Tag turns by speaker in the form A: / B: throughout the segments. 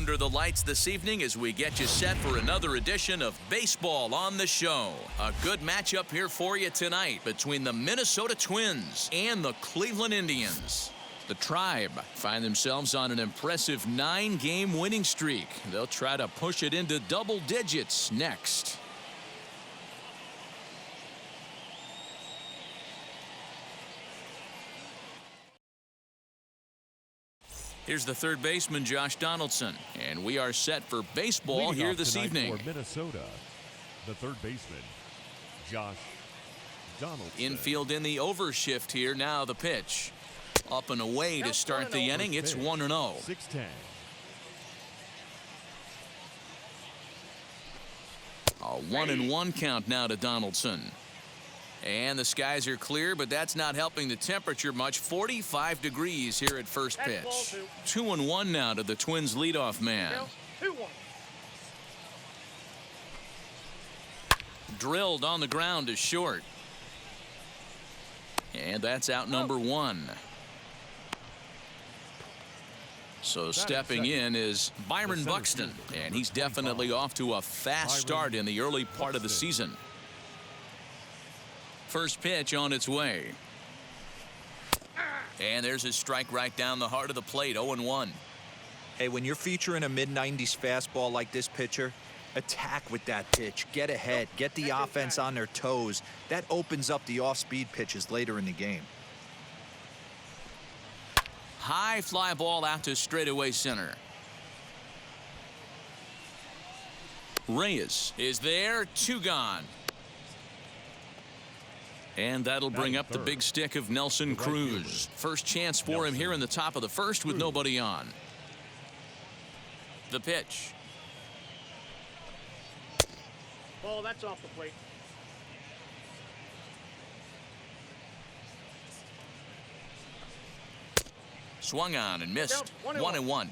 A: Under the lights this evening as we get you set for another edition of Baseball on the Show. A good matchup here for you tonight between the Minnesota Twins and the Cleveland Indians. The Tribe find themselves on an impressive 9-game winning streak. They'll try to push it into double digits next. Here's the third baseman, Josh Donaldson, and we are set for baseball here this evening.
B: For Minnesota, the third baseman, Josh Donaldson.
A: Infield in the overshift here. Now the pitch. Up and away to start the inning. It's 1-0.
B: 6-10.
A: A 1-1 count now to Donaldson. And the skies are clear, but that's not helping the temperature much. 45 degrees here at first pitch. 2-1 now to the Twins leadoff man.
C: 2-1.
A: Drilled on the ground to short. And that's out number 1. So stepping in is Byron Buxton, and he's definitely off to a fast start in the early part of the season. First pitch on its way. And there's his strike right down the heart of the plate. 0-1.
D: Hey, when you're featuring a mid-90s fastball like this pitcher, attack with that pitch. Get ahead. Get the offense on their toes. That opens up the off-speed pitches later in the game.
A: High fly ball out to straightaway center. Reyes is there. 2 gone. And that'll bring up the big stick of Nelson Cruz. First chance for him here in the top of the first with nobody on. The pitch.
C: Ball, that's off the plate.
A: Swung on and missed. 1-1.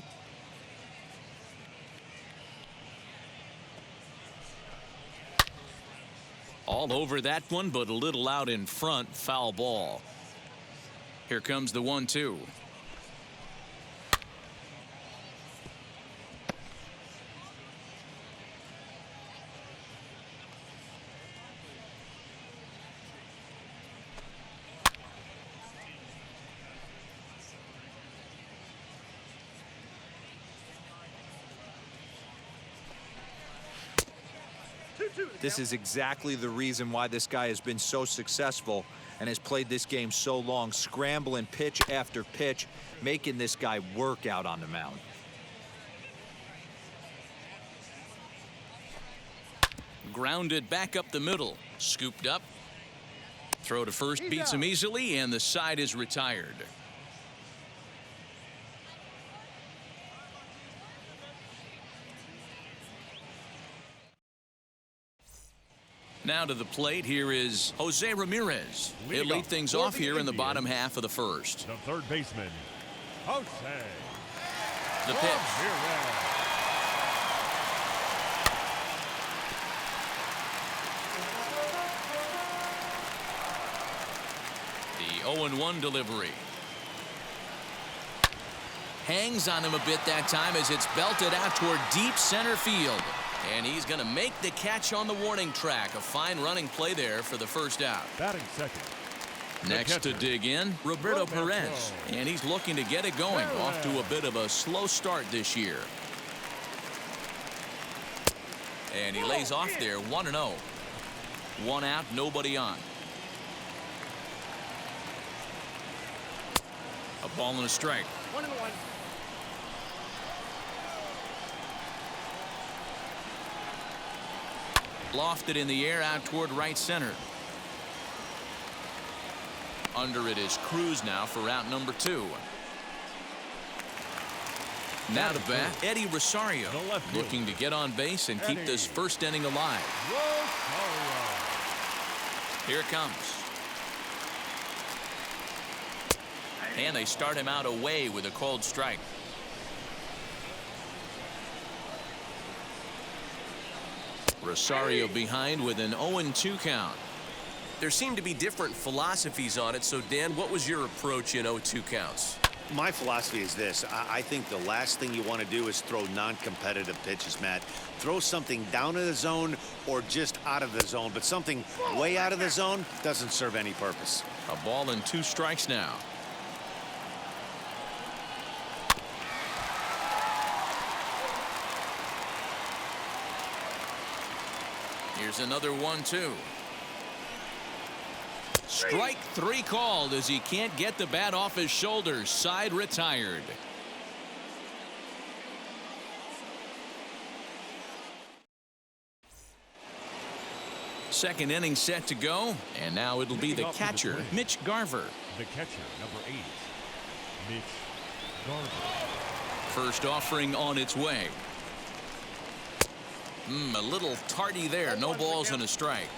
A: All over that one, but a little out in front. Foul ball. Here comes the 1-2.
D: This is exactly the reason why this guy has been so successful and has played this game so long, scrambling pitch after pitch, making this guy work out on the mound.
A: Grounded back up the middle. Scooped up. Throw to first beats him easily, and the side is retired. Now to the plate, here is Jose Ramirez. He'll lead things off here in the bottom half of the first.
B: The third baseman, Jose.
A: The pitch. The 0-1 delivery. Hangs on him a bit that time as it's belted out toward deep center field. And he's going to make the catch on the warning track. A fine running play there for the first out.
B: Batting second.
A: Next to dig in, Roberto Perez. And he's looking to get it going. Off to a bit of a slow start this year. And he lays off there. 1-0. 1 out, nobody on. A ball and a strike.
C: 1-1.
A: Lofted in the air out toward right center. Under it is Cruz now for out number 2. Now to bat, Eddie Rosario, looking to get on base and keep this first inning alive. Here it comes. And they start him out away with a cold strike. Rosario behind with an 0-2 count.
E: There seem to be different philosophies on it. So, Dan, what was your approach in 0-2 counts? My philosophy is this. I think the last thing you want to do is throw non-competitive pitches, Matt. Throw something down in the zone or just out of the zone, but something way out of the zone doesn't serve any purpose.
A: A ball and 2 strikes now. Here's another 1-2. Strike 3 called as he can't get the bat off his shoulders. Side retired. Second inning set to go, and now it'll be the catcher, Mitch Garver.
B: The catcher, number 8, Mitch Garver.
A: First offering on its way. A little tardy there. No balls and a strike.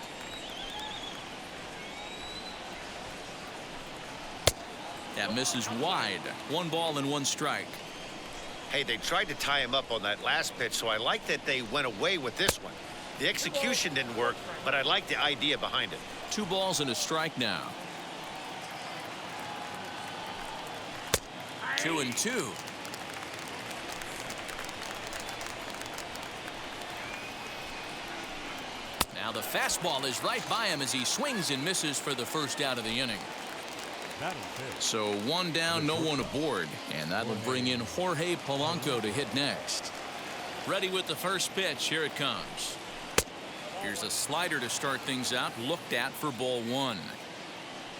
A: That misses wide. 1 ball and 1 strike.
E: Hey, they tried to tie him up on that last pitch, so I like that they went away with this one. The execution didn't work, but I like the idea behind it.
A: 2 balls and a strike now. 2-2. Now the fastball is right by him as he swings and misses for the first out of the inning. So 1 down, no one aboard, and that'll bring in Jorge Polanco to hit next. Ready with the first pitch. Here it comes. Here's a slider to start things out, looked at for ball 1.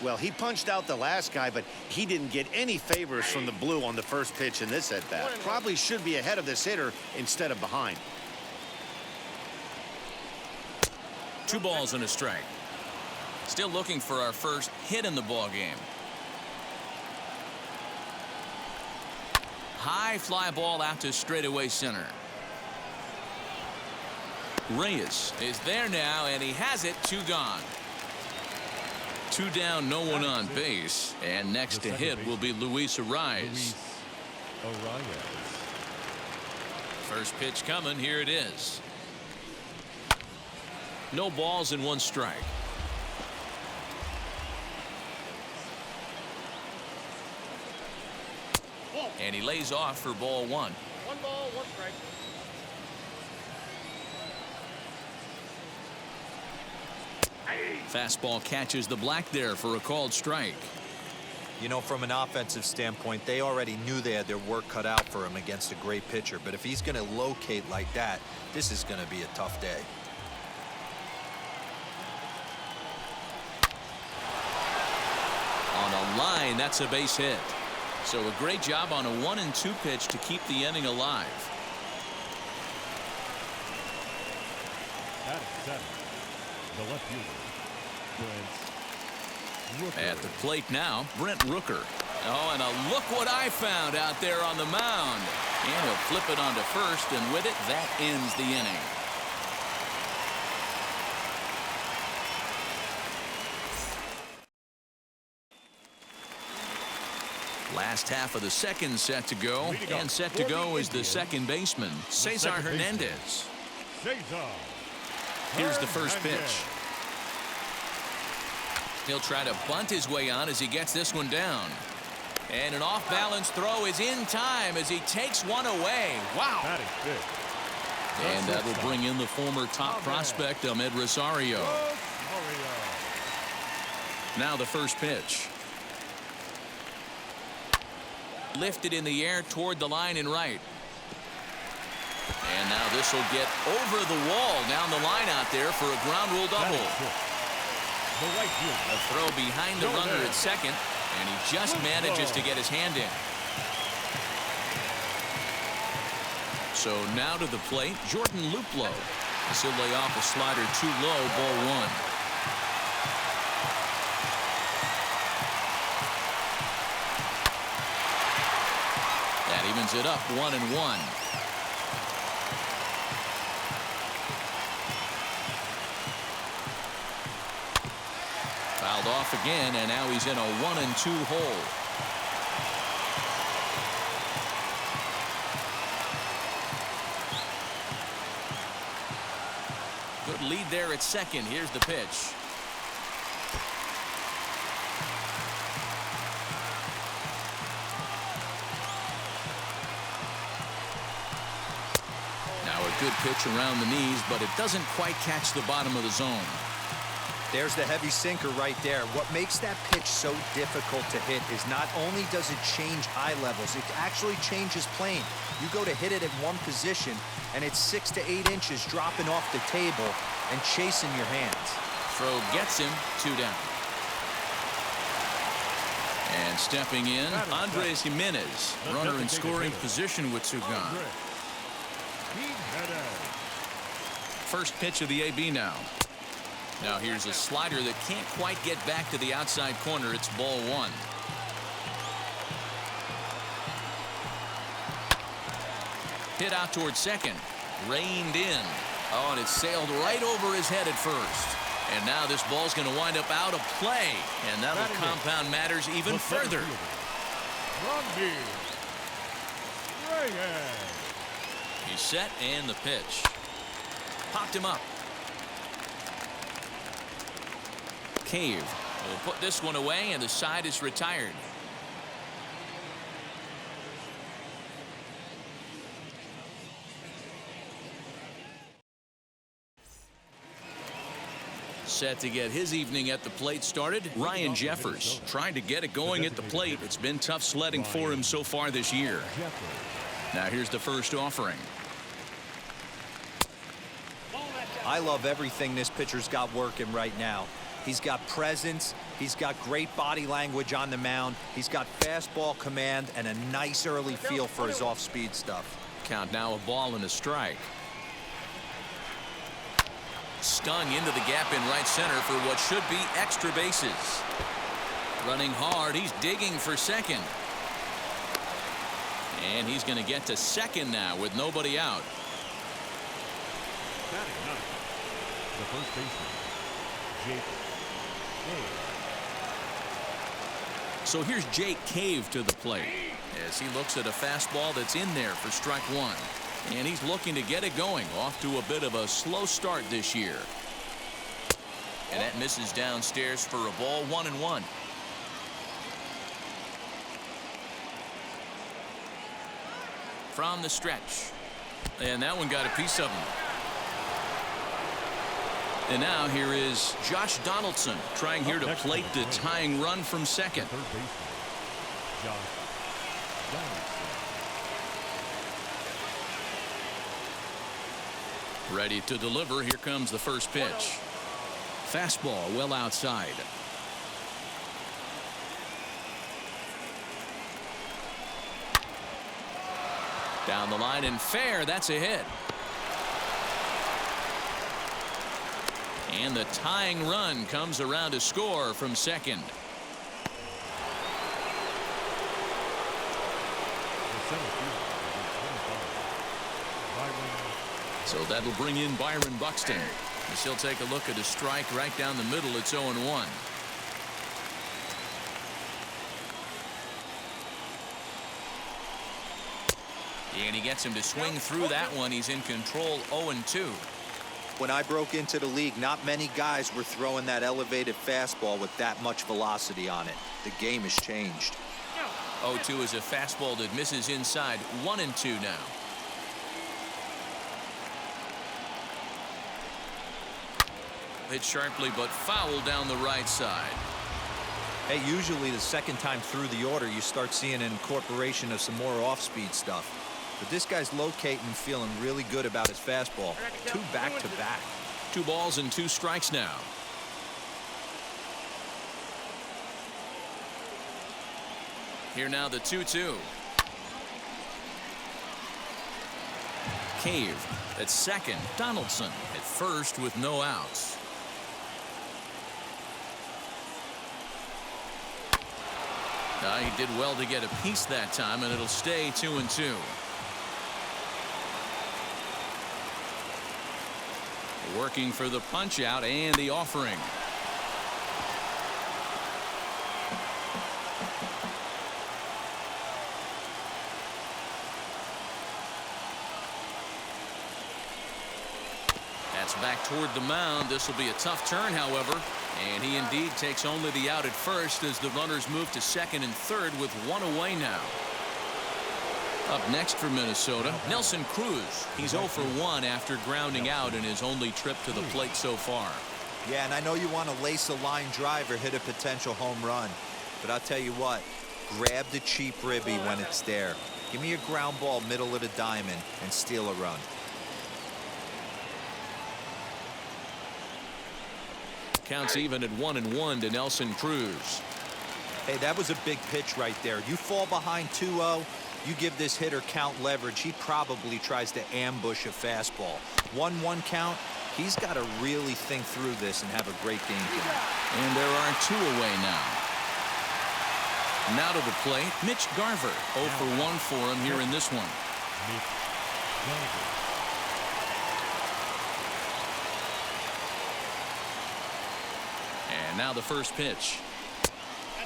E: Well, he punched out the last guy, but he didn't get any favors from the blue on the first pitch in this at-bat. Probably should be ahead of this hitter instead of behind.
A: 2 balls and a strike. Still looking for our first hit in the ball game. High fly ball out to straightaway center. Reyes is there now, and he has it. 2 gone. 2 down, no one on base, and next to hit will be Luis Arraez. First pitch coming. Here it is. No balls and 1 strike. And he lays off for ball 1.
C: 1 ball, 1 strike.
A: Fastball catches the black there for a called strike.
D: You know, from an offensive standpoint, they already knew they had their work cut out for him against a great pitcher. But if he's going to locate like that, this is going to be a tough day.
A: On a line, that's a base hit. So a great job on a 1-2 pitch to keep the inning alive.
B: That is 7. The left fielder, Brent Rooker.
A: At the plate now, Brent Rooker. Oh, and a look what I found out there on the mound. And he'll flip it onto first, and with it, that ends the inning. Last half of the second set to go, and set to go is the second baseman, Cesar Hernandez. Here's the first pitch. He'll try to bunt his way on as he gets this one down. And an off-balance throw is in time as he takes one away. Wow. And that will bring in the former top prospect, Ahmed Rosario. Now the first pitch. Lifted in the air toward the line and right. And now this will get over the wall down the line out there for a ground rule double. A throw behind the runner at second, and he just manages to get his hand in. So now to the plate, Jordan Luplow. He'll lay off a slider too low, ball 1. That evens it up 1-1. Fouled off again, and now he's in a 1-2 hole. Good lead there at second. Here's the pitch. good pitch around the knees, but it doesn't quite catch the bottom of the zone.
D: There's the heavy sinker right there. What makes that pitch so difficult to hit is not only does it change eye levels, it actually changes plane. You go to hit it in one position, and it's 6 to 8 inches dropping off the table and chasing your hands.
A: Throw gets him, 2 down. And stepping in, Andres Jimenez, runner in scoring position with 2 gone. First pitch of the AB now. Now here's a slider that can't quite get back to the outside corner. It's ball 1. Hit out towards second. Reined in. Oh, and it sailed right over his head at first. And now this ball's going to wind up out of play. And that'll compound matters even further. He's set and the pitch. Popped him up. Cave will put this one away, and the side is retired. Set to get his evening at the plate started, Ryan Jeffers trying to get it going at the plate. It's been tough sledding for him so far this year. Now here's the first offering.
D: I love everything this pitcher's got working right now. He's got presence. He's got great body language on the mound. He's got fastball command and a nice early feel for his off-speed stuff.
A: Count now, a ball and a strike. Stung into the gap in right center for what should be extra bases. Running hard, he's digging for second. And he's going to get to second now with nobody out.
B: Batting ninth, the first baseman, Jake Cave.
A: So here's Jake Cave to the plate as he looks at a fastball that's in there for strike 1. And he's looking to get it going, off to a bit of a slow start this year. And that misses downstairs for a ball, 1-1. From the stretch. And that one got a piece of him. And now here is Josh Donaldson trying here to plate the tying run from second.
B: Third baseman, Josh Donaldson.
A: Ready to deliver. Here comes the first pitch. Fastball well outside. Down the line and fair. That's a hit. And the tying run comes around to score from second. So that'll bring in Byron Buxton. As he'll take a look at a strike right down the middle. It's 0-1. And he gets him to swing through that one. He's in control, 0-2.
D: When I broke into the league, not many guys were throwing that elevated fastball with that much velocity on it. The game has changed.
A: 0-2 is a fastball that misses inside. 1-2 now. Hit sharply but foul down the right side.
D: Hey, usually the second time through the order you start seeing an incorporation of some more off-speed stuff. But this guy's locating and feeling really good about his fastball. 2 back-to-back.
A: 2 balls and 2 strikes now. Here now the 2-2. Cave at second. Donaldson at first with no outs. He did well to get a piece that time, and it'll stay 2-2. Working for the punch out and the offering. That's back toward the mound. This will be a tough turn, however. And he indeed takes only the out at first as the runners move to second and third with 1 away now. Up next for Minnesota, Nelson Cruz. He's 0 for 1 after grounding out in his only trip to the plate so far.
D: Yeah, and I know you want to lace a line drive or hit a potential home run, but I'll tell you what, grab the cheap ribby when it's there. Give me a ground ball middle of the diamond and steal a run.
A: Counts even at 1-1 to Nelson Cruz.
D: Hey, that was a big pitch right there. You fall behind 2-0, you give this hitter count leverage. He probably tries to ambush a fastball. 1-1 count. He's got to really think through this and have a great game plan.
A: And there are 2 away now. Now to the plate, Mitch Garver. 0 for 1 for him here in this one.
B: Mitch Garver.
A: And now the first pitch.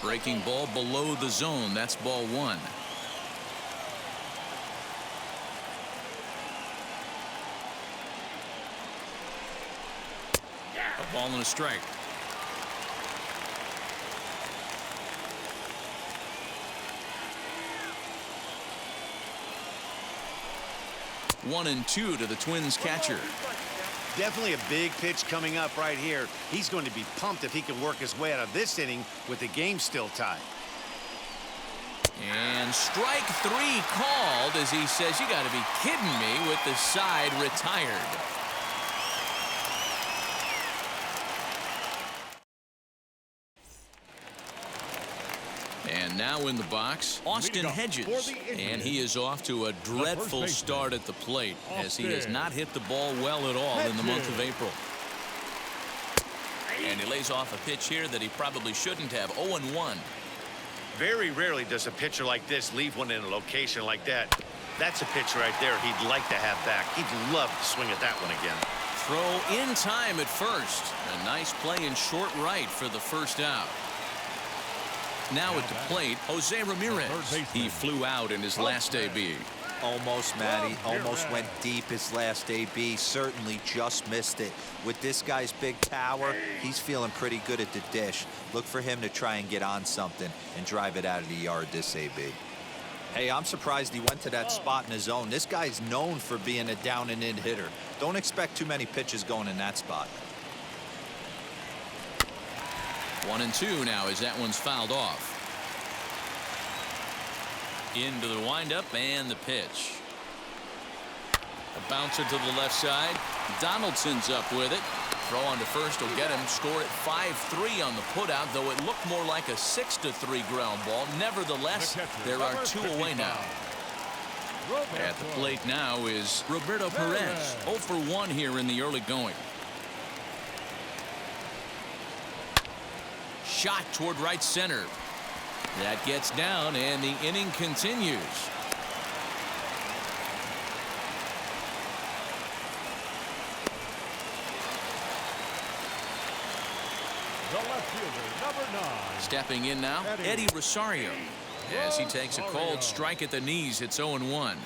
A: Breaking ball below the zone. That's ball 1. A ball and a strike. One and 2 to the Twins catcher.
E: Definitely a big pitch coming up right here. He's going to be pumped if he can work his way out of this inning with the game still tied.
A: And strike 3 called as he says, you got to be kidding me, with the side retired. And now in the box, Austin Hedges. And he is off to a dreadful start at the plate as he has not hit the ball well at all in the month of April. And he lays off a pitch here that he probably shouldn't have. 0-1.
E: Very rarely does a pitcher like this leave one in a location like that. That's a pitch right there he'd like to have back. He'd love to swing at that one again.
A: Throw in time at first. A nice play in short right for the first out. Now at the plate, Jose Ramirez. He flew out in his last AB.
D: Almost, Matty. Almost went deep his last AB. Certainly just missed it. With this guy's big power, he's feeling pretty good at the dish. Look for him to try and get on something and drive it out of the yard this AB. Hey, I'm surprised he went to that spot in his zone. This guy's known for being a down and in hitter. Don't expect too many pitches going in that spot.
A: 1-2 now as that one's fouled off. Into the windup and the pitch. A bouncer to the left side. Donaldson's up with it. Throw on to first will get him. Score at 5-3 on the putout, though it looked more like a 6-3 ground ball. Nevertheless, there are 2 away now. At the plate now is Roberto Perez. 0 for 1 here in the early going. Shot toward right center. That gets down and the inning continues.
B: The left fielder, number 9.
A: Stepping in now, Eddie Rosario. As he takes a cold strike at the knees, it's 0-1.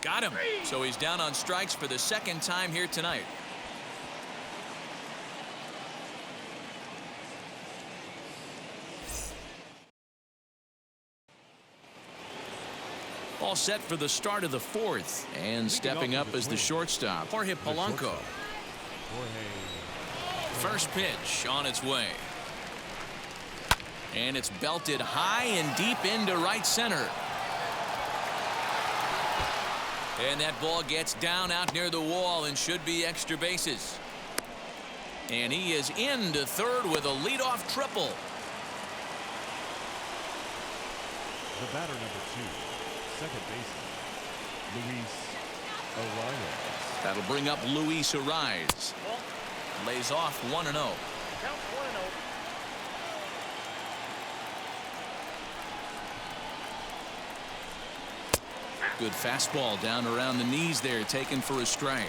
A: Got him. So he's down on strikes for the second time here tonight. All set for the start of the 4th. And stepping up as the shortstop, Jorge Polanco. First pitch on its way. And it's belted high and deep into right center. And that ball gets down out near the wall and should be extra bases. And he is into third with a leadoff triple.
B: The batter, number 2, second baseman, Luis Arias.
A: That'll bring up Luis Arias. Lays off 1-0.
C: Count 1-0.
A: Good fastball down around the knees there, taken for a strike.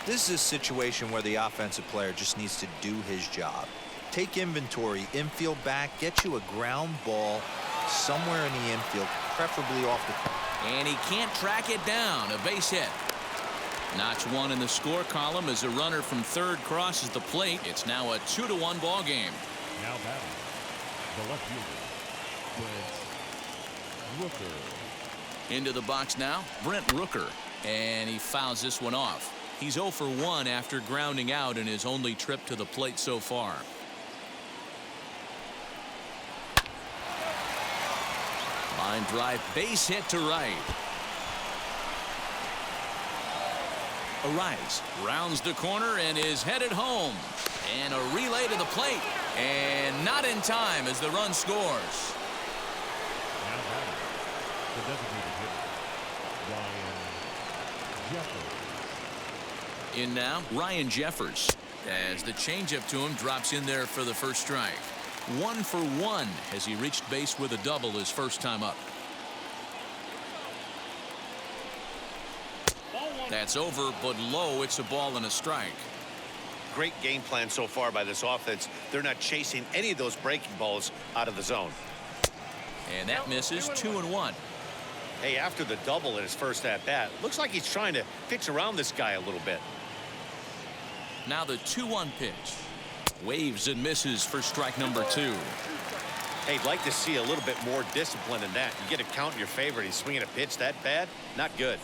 D: This is a situation where the offensive player just needs to do his job. Take inventory, infield back, get you a ground ball somewhere in the infield, preferably off the
A: And he can't track it down. A base hit. Notch one in the score column as a runner from third crosses the plate. It's now a 2-1 ball game.
B: Now batting, the left fielder, Brent Rooker.
A: Into the box now, Brent Rooker. And he fouls this one off. He's 0 for 1 after grounding out in his only trip to the plate so far. Line drive, base hit to right. Arias rounds the corner and is headed home. And a relay to the plate. And not in time as the run scores.
B: Now batting, the designated hitter, Ryan Jeffers.
A: In now, Ryan Jeffers. As the changeup to him drops in there for the first strike. 1 for 1 as he reached base with a double his first time up. That's over, but low. It's a ball and a strike.
E: Great game plan so far by this offense. They're not chasing any of those breaking balls out of the zone.
A: And that misses. 2-1.
E: Hey, after the double in his first at bat, looks like he's trying to pitch around this guy a little bit.
A: Now the 2-1 pitch. Waves and misses for strike number 2.
E: Hey, I'd like to see a little bit more discipline in that. You get a count in your favor. He's swinging a pitch that bad. Not good.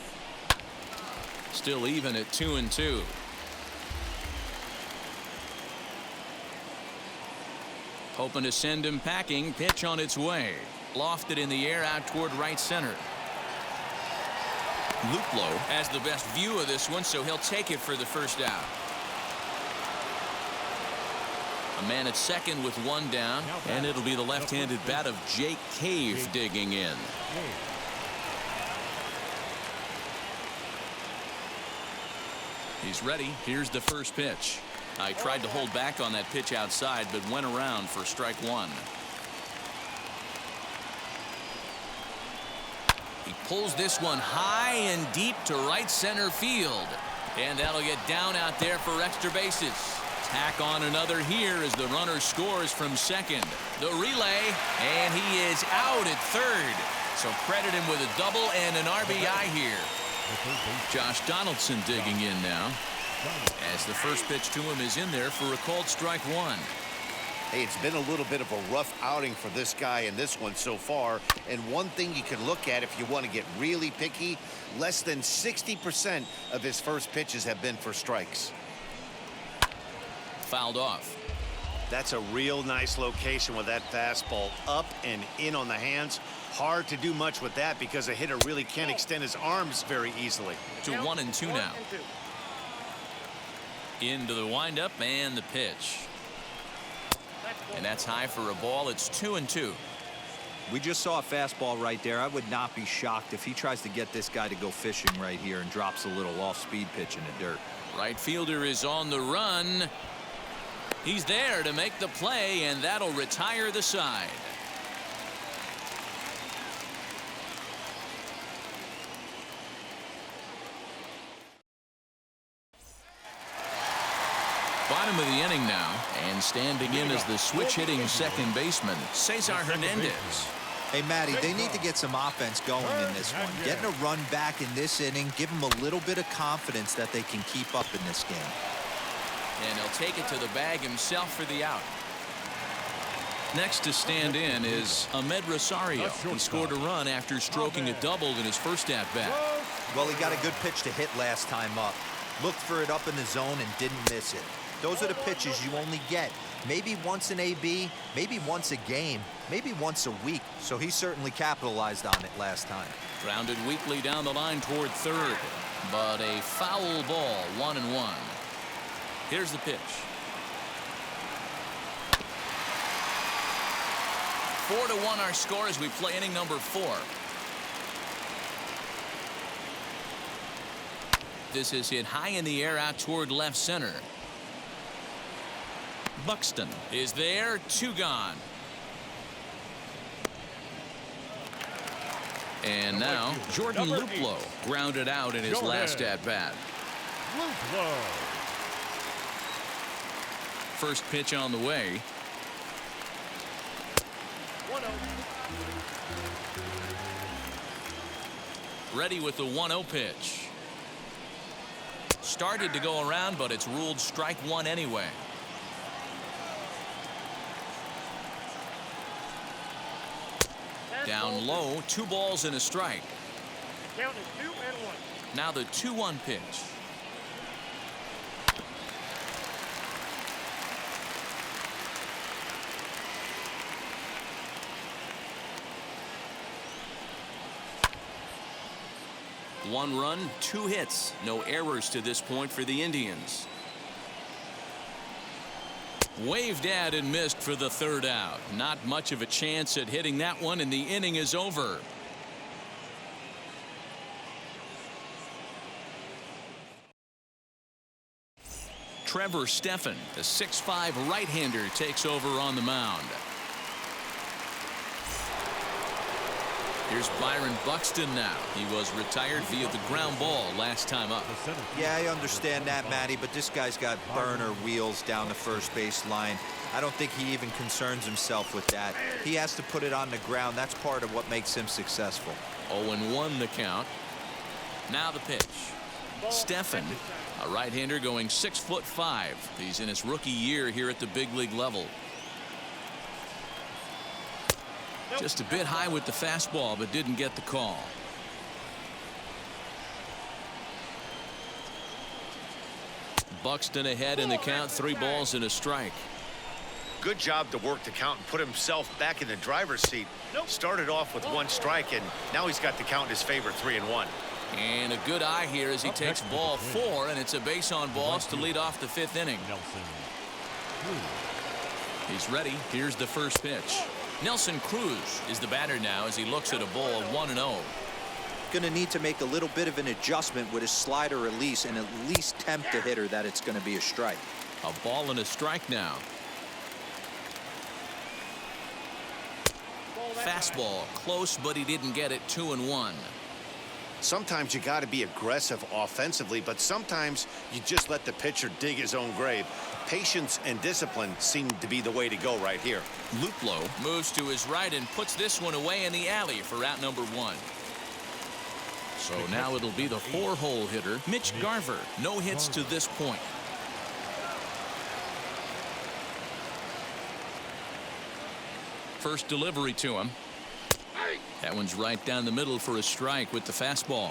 A: Still even at 2-2. Hoping to send him packing. Pitch on its way. Lofted in the air out toward right center. Luplow has the best view of this one, so he'll take it for the first out. A man at second with one down, and it'll be the left-handed bat of Jake Cave digging in. He's ready. Here's the first pitch. I tried to hold back on that pitch outside, but went around for strike 1. He pulls this one high and deep to right center field. And that'll get down out there for extra bases. Tack on another here as the runner scores from second. The relay, and he is out at third. So credit him with a double and an RBI here. Josh Donaldson digging in now as the first pitch to him is in there for a called strike 1.
E: Hey, it's been a little bit of a rough outing for this guy in this one so far. And one thing you can look at if you want to get really picky, less than 60% of his first pitches have been for strikes.
A: Fouled off.
E: That's a real nice location with that fastball up and in on the hands. Hard to do much with that because a hitter really can't extend his arms very easily.
A: To 1-2 now. Into the windup and the pitch. And that's high for a ball. It's 2-2.
D: We just saw a fastball right there. I would not be shocked if he tries to get this guy to go fishing right here and drops a little off-speed pitch in the dirt.
A: Right fielder is on the run. He's there to make the play, and that'll retire the side. Bottom of the inning now, and standing in as the switch-hitting second baseman, Cesar Hernandez.
D: Hey, Matty, they need to get some offense going in this one. Getting a run back in this inning, give them a little bit of confidence that they can keep up in this game.
A: And he'll take it to the bag himself for the out. Next to stand in is Ahmed Rosario. He scored a run after stroking a double in his first at-bat.
D: Well, he got a good pitch to hit last time up. Looked for it up in the zone and didn't miss it. Those are the pitches you only get. Maybe once an AB, maybe once a game, maybe once a week. So he certainly capitalized on it last time.
A: Grounded weakly down the line toward third. But a foul ball, 1-1. Here's the pitch. 4-1 our score as we play inning number 4. This is hit high in the air out toward left center. Buxton is there, 2 gone. And now Jordan Luplow grounded out in his last at-bat. First pitch on the way.
C: 1-0.
A: Ready with the 1-0 pitch. Started to go around, but it's ruled strike one anyway. Down low, 2 balls and a strike.
C: Count is 2-1.
A: Now the 2-1 pitch. One run, 2 hits, no errors to this point for the Indians. Waved at and missed for the 3rd out. Not much of a chance at hitting that one, and the inning is over. Trevor Stephan, the 6'5" right-hander, takes over on the mound. Here's Byron Buxton now. He was retired via the ground ball last time up.
D: Yeah, I understand that, Matty, but this guy's got burner wheels down the first base line. I don't think he even concerns himself with that. He has to put it on the ground. That's part of what makes him successful.
A: 0-1 the count. Now the pitch. Stephan, a right-hander going 6'5". He's in his rookie year here at the big league level. Just a bit high with the fastball, but didn't get the call. Buxton ahead in the count, 3 balls and a strike.
E: Good job to work the count and put himself back in the driver's seat. Started off with 1 strike, and now he's got the count in his favor, 3-1.
A: And a good eye here as he takes ball 4, and it's a base on balls to lead off the 5th inning. He's ready. Here's the first pitch. Nelson Cruz is the batter now as he looks at a ball 1-0.
D: Going to need to make a little bit of an adjustment with his slider release and at least tempt the hitter that it's going to be a strike.
A: A ball and a strike now. Fastball close, but he didn't get it. 2-1.
E: Sometimes you got to be aggressive offensively, but sometimes you just let the pitcher dig his own grave. Patience and discipline seem to be the way to go right here.
A: Luplow moves to his right and puts this one away in the alley for out number 1. So now it'll be the 4-hole hitter, Mitch Garver. No hits to this point. First delivery to him. That one's right down the middle for a strike with the fastball.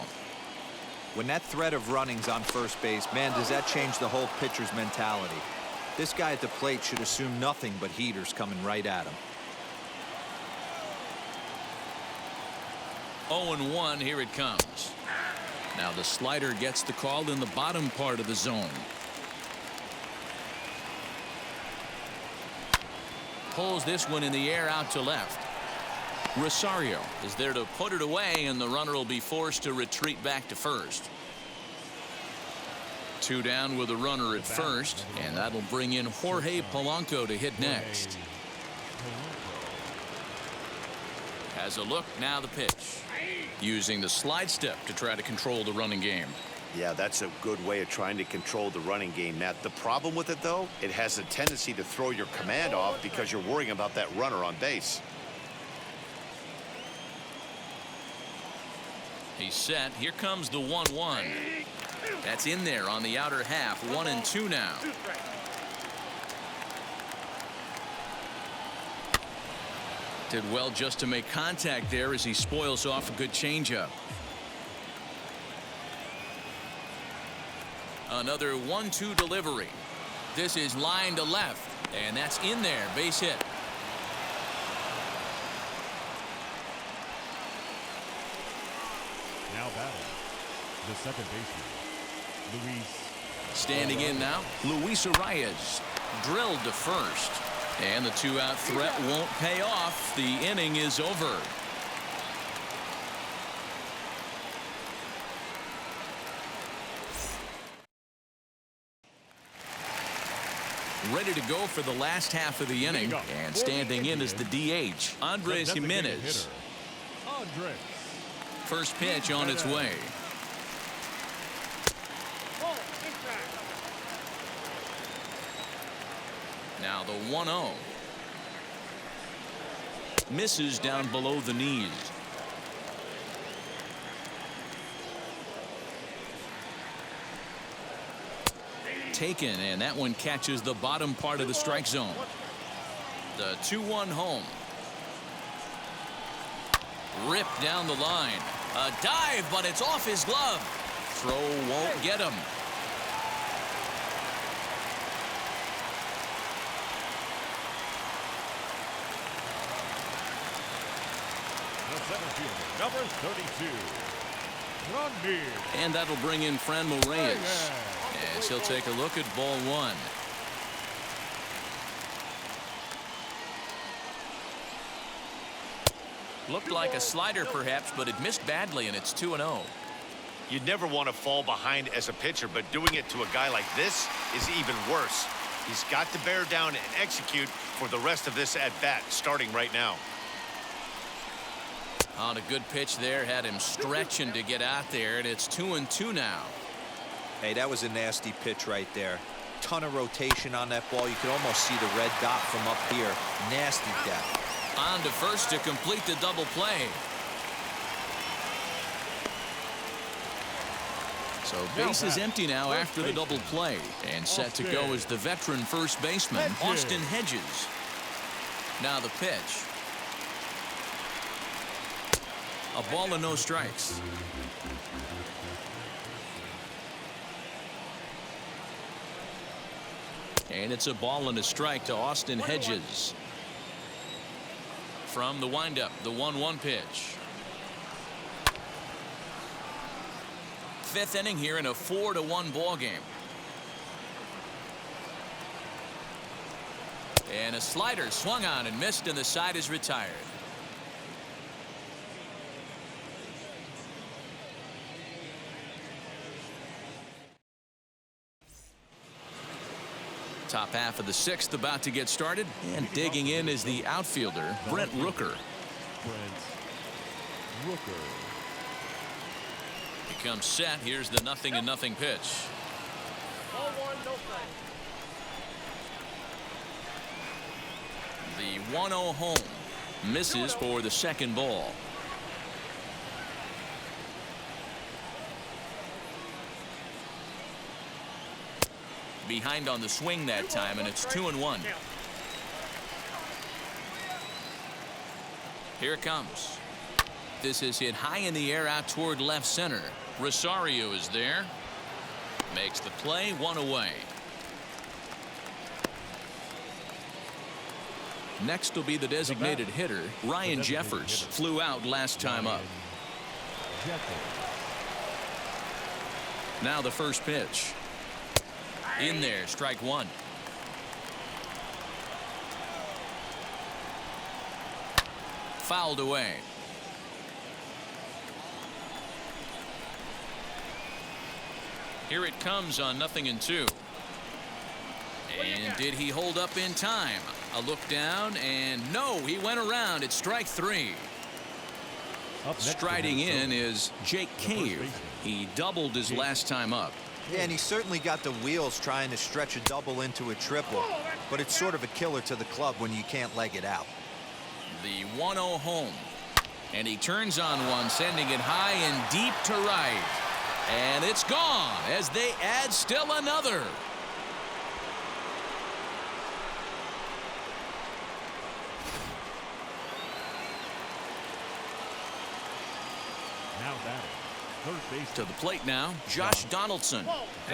D: When that threat of running's on first base, man, does that change the whole pitcher's mentality. This guy at the plate should assume nothing but heaters coming right at him.
A: 0-1, here it comes. Now the slider gets the call in the bottom part of the zone. Pulls this one in the air out to left. Rosario is there to put it away, and the runner will be forced to retreat back to first. 2 down with a runner at first, and that'll bring in Jorge Polanco to hit next. Has a look, now the pitch. Using the slide step to try to control the running game.
E: Yeah, that's a good way of trying to control the running game, Matt. The problem with it, though, it has a tendency to throw your command off because you're worrying about that runner on base.
A: He's set. Here comes the 1-1. That's in there on the outer half. 1-2 now. Did well just to make contact there as he spoils off a good changeup. Another 1-2 delivery. This is line to left, and that's in there. Base hit.
B: Now batting, the second baseman, Luis.
A: Standing in now, Luis Arias drilled to first, and the 2-out threat won't pay off. The inning is over. Ready to go for the last half of the inning, and standing in is the DH, Andres Jimenez. First pitch on its way. Now the 1-0. Misses down below the knees. taken, and that one catches the bottom part of the strike zone. The 2-1 home. Ripped down the line. A dive, but it's off his glove. Throw won't get him.
B: The center fielder, number 32, Ron.
A: And that'll bring in Franmil Reyes. As he'll take a look at ball one. Looked like a slider perhaps, but it missed badly, and it's 2-0.
E: You'd never want to fall behind as a pitcher, but doing it to a guy like this is even worse. He's got to bear down and execute for the rest of this at-bat, starting right now.
A: On a good pitch there, had him stretching to get out there, and it's 2-2 now.
D: Hey, that was a nasty pitch right there. Ton of rotation on that ball. You could almost see the red dot from up here. Nasty death.
A: On to first to complete the double play. So base is empty now after the double play, and set to go is the veteran first baseman, Austin Hedges. Now the pitch. A ball and no strikes. And it's a ball and a strike to Austin Hedges. From the windup, the 1-1 pitch. Fifth inning here in a 4-1 ball game. And a slider swung on and missed, and the side is retired. Top half of the sixth about to get started, and digging in is the outfielder, Brent Rooker. He comes set. Here's the 0-0 pitch.
C: Ball one, no strike.
A: The 1-0 home misses for the second ball. Behind on the swing that time, and it's 2-1. Here it comes. This is hit high in the air out toward left center. Rosario is there. Makes the play, one away. Next will be the designated hitter, Ryan Jeffers. Flew out last time up. Now the first pitch. In there, strike one. Fouled away. Here it comes on 0-2. And did he hold up in time? A look down, and no, he went around. It's strike three. Striding in is Jake Cave. He doubled his last time up.
D: Yeah, and he certainly got the wheels trying to stretch a double into a triple. But it's sort of a killer to the club when you can't leg it out.
A: The 1-0 home. And he turns on one, sending it high and deep to right. And it's gone as they add still another.
B: Now batting, third base.
A: To the plate now, Josh Donaldson.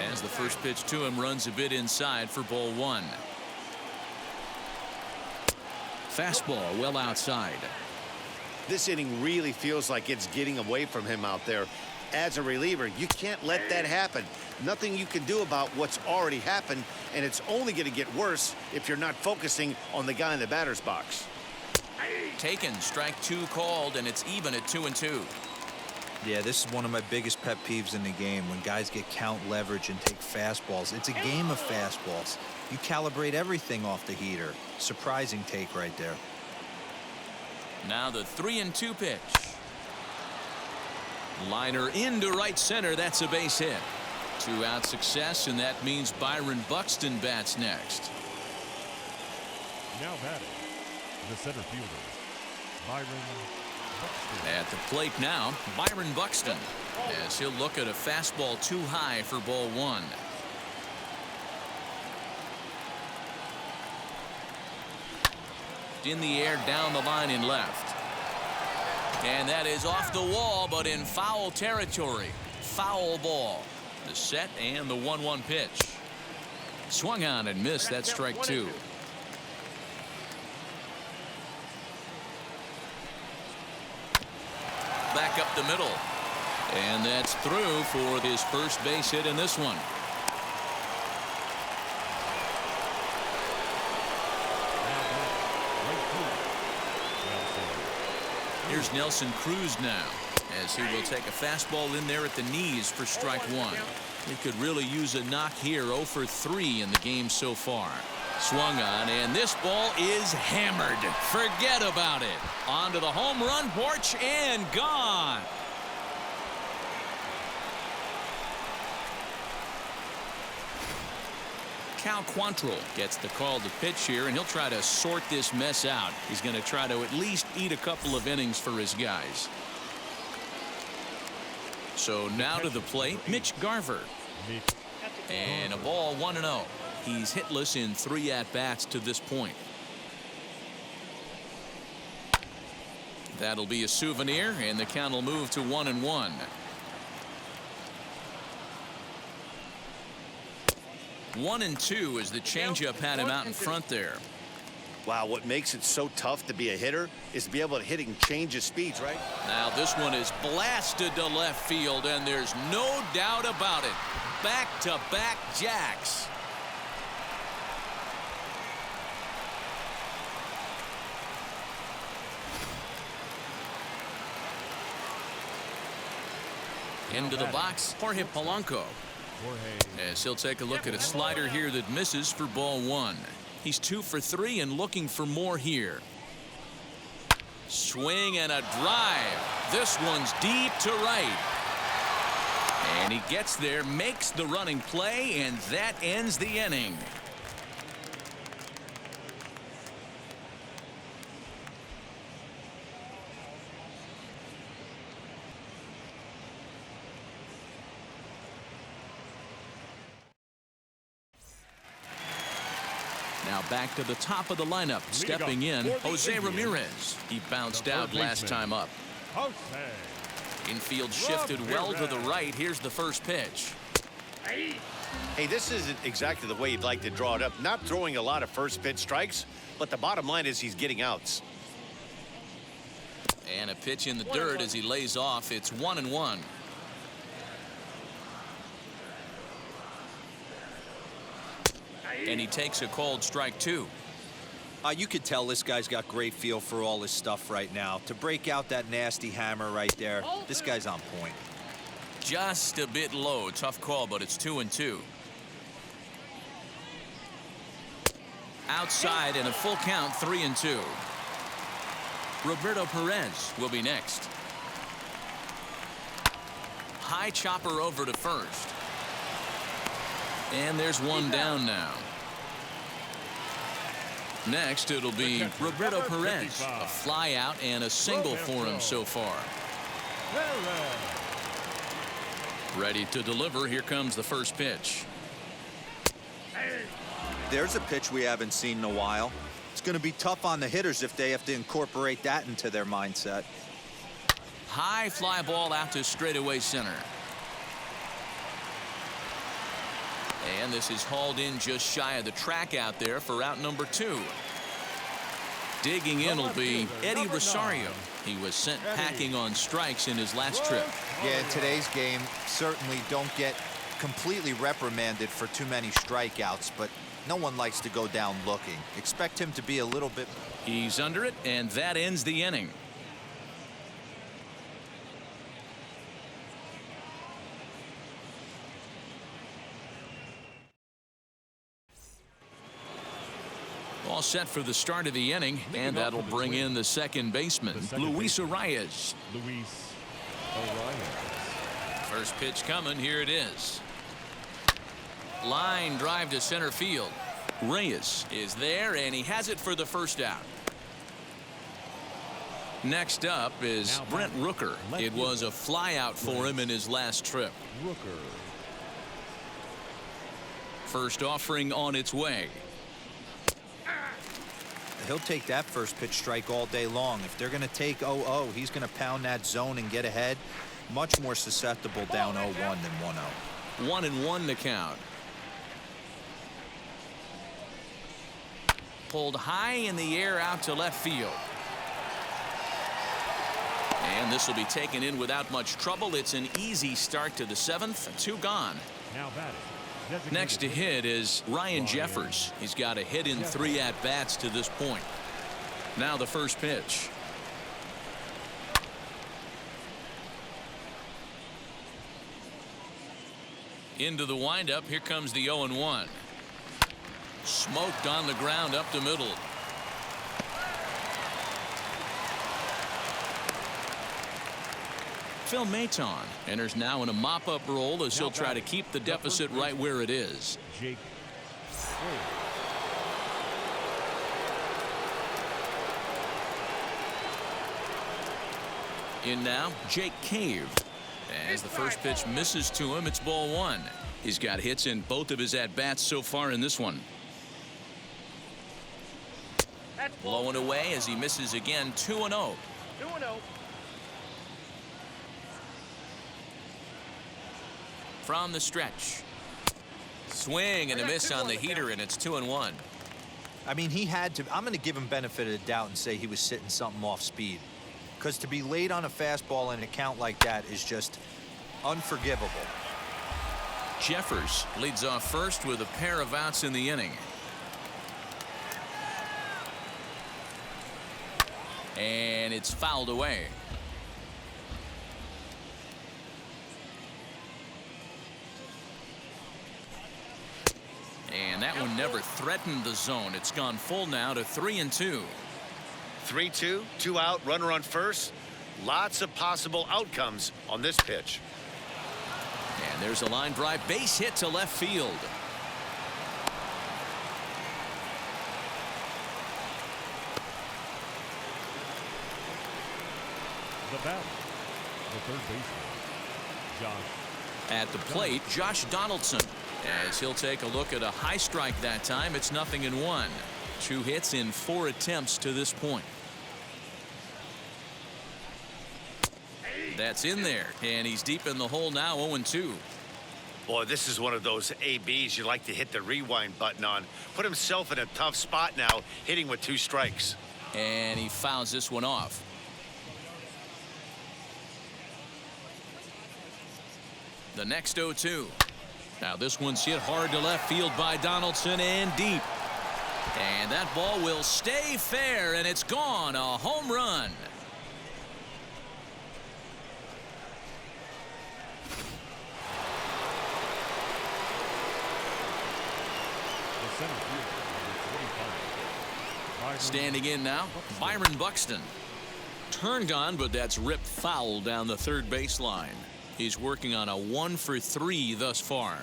A: As the first pitch to him runs a bit inside for ball one. Fastball well outside.
E: This inning really feels like it's getting away from him out there. As a reliever, you can't let that happen. Nothing you can do about what's already happened, and it's only going to get worse if you're not focusing on the guy in the batter's box.
A: Taken, strike two called, and it's even at 2-2.
D: Yeah, this is one of my biggest pet peeves in the game, when guys get count leverage and take fastballs. It's a game of fastballs. You calibrate everything off the heater. Surprising take right there.
A: Now the 3-2 pitch. Liner into right center. That's a base hit. 2-out success, and that means Byron Buxton bats next.
B: Now batting, the center fielder, Byron Buxton.
A: At the plate now, Byron Buxton, as he'll look at a fastball too high for ball one. In the air down the line in left. And that is off the wall, but in foul territory. Foul ball. The set and the 1-1 pitch. Swung on and missed. That's strike 2. Back up the middle. And that's through for his first base hit in this one. Here's Nelson Cruz now, as he will take a fastball in there at the knees for strike 1. He could really use a knock here. 0 for 3 in the game so far. Swung on, and this ball is hammered. Forget about it. Onto the home run porch and gone. Cal Quantrill gets the call to pitch here, and he'll try to sort this mess out. He's going to try to at least eat a couple of innings for his guys. So now to the plate, Mitch Garver. And a ball 1-0. He's hitless in 3 at-bats to this point. That'll be a souvenir, and the count will move to 1-1. 1-2 as the changeup had him out in front there.
E: Wow, what makes it so tough to be a hitter is to be able to hit and change his speeds, right?
A: Now this one is blasted to left field, and there's no doubt about it. Back-to-back jacks. Into the box, Jorge Polanco. As he'll take a look at a slider here that misses for ball 1. He's 2 for 3 and looking for more here. Swing and a drive. This one's deep to right. And he gets there, makes the running play, and that ends the inning. Now back to the top of the lineup. Stepping in, Jose Ramirez. He bounced out last time up. Infield shifted well to the right. Here's the first pitch.
E: Hey, this isn't exactly the way you'd like to draw it up. Not throwing a lot of first pitch strikes, but the bottom line is he's getting outs.
A: And a pitch in the dirt as he lays off. It's 1-1. And he takes a called strike 2.
D: You could tell this guy's got great feel for all his stuff right now. To break out that nasty hammer right there, this guy's on point.
A: Just a bit low. Tough call, but it's 2-2. Outside and a full count, 3-2. Roberto Perez will be next. High chopper over to first. And there's one down now. Next, it'll be Roberto Perez. A fly out and a single for him so far. Ready to deliver. Here comes the first pitch.
D: There's a pitch we haven't seen in a while. It's going to be tough on the hitters if they have to incorporate that into their mindset.
A: High fly ball out to straightaway center. And this is hauled in just shy of the track out there for out number 2. Digging in will be Eddie Rosario. He was sent packing on strikes in his last trip.
D: Yeah, in today's game, certainly don't get completely reprimanded for too many strikeouts, but no one likes to go down looking. Expect him to be a little bit.
A: He's under it, and that ends the inning. All set for the start of the inning, and that'll bring in the second baseman, Luis Arias. First pitch coming. Here it is. Line drive to center field. Reyes is there, and he has it for the first out. Next up is Brent Rooker. It was a fly out for him in his last trip. First offering on its way.
D: he'll take that first pitch strike all day long. If they're going to take 0-0, he's going to pound that zone and get ahead. Much more susceptible down 0-1 than 1-0.
A: 1-1 to count. Pulled high in the air out to left field. And this will be taken in without much trouble. It's an easy start to the 7th. 2 gone.
B: Now batting.
A: Next to hit is Ryan Jeffers. He's got a hit in 3 at-bats to this point. Now the first pitch. Into the windup. Here comes the 0-1. Smoked on the ground up the middle. Phil Maton enters now in a mop-up role as he'll try to keep the deficit right where it is.
B: Jake.
A: In now, Jake Cave. As the first pitch misses to him, it's ball 1. He's got hits in both of his at-bats so far in this one. Blowing away as he misses again. 2-0.
C: 2-0.
A: From the stretch. Swing and a miss on the heater, and it's 2-1.
D: I mean, he had to. I'm going to give him benefit of the doubt and say he was sitting something off speed. Because to be late on a fastball in a count like that is just unforgivable.
A: Jeffers leads off first with a pair of outs in the inning. And it's fouled away. And that one never threatened the zone. It's gone full now to 3-2.
E: 3-2, 2 out, runner on first. Lots of possible outcomes on this pitch.
A: And there's a line drive base hit to left field.
B: The batter. The third baseman. Josh.
A: At the plate, Josh Donaldson. As he'll take a look at a high strike that time. It's 0-1. 2 hits in 4 attempts to this point. That's in there, and he's deep in the hole now. 0-2.
E: Boy, this is one of those ABs you like to hit the rewind button on. Put himself in a tough spot now, hitting with 2 strikes.
A: And he fouls this one off. The next 0-2. Now this one's hit hard to left field by Donaldson and deep. And that ball will stay fair, and it's gone. A home run.
B: The center fielder, number 45.
A: Standing in now, Byron Buxton. Turned on, but that's ripped foul down the third baseline. He's working on a 1-for-3 thus far.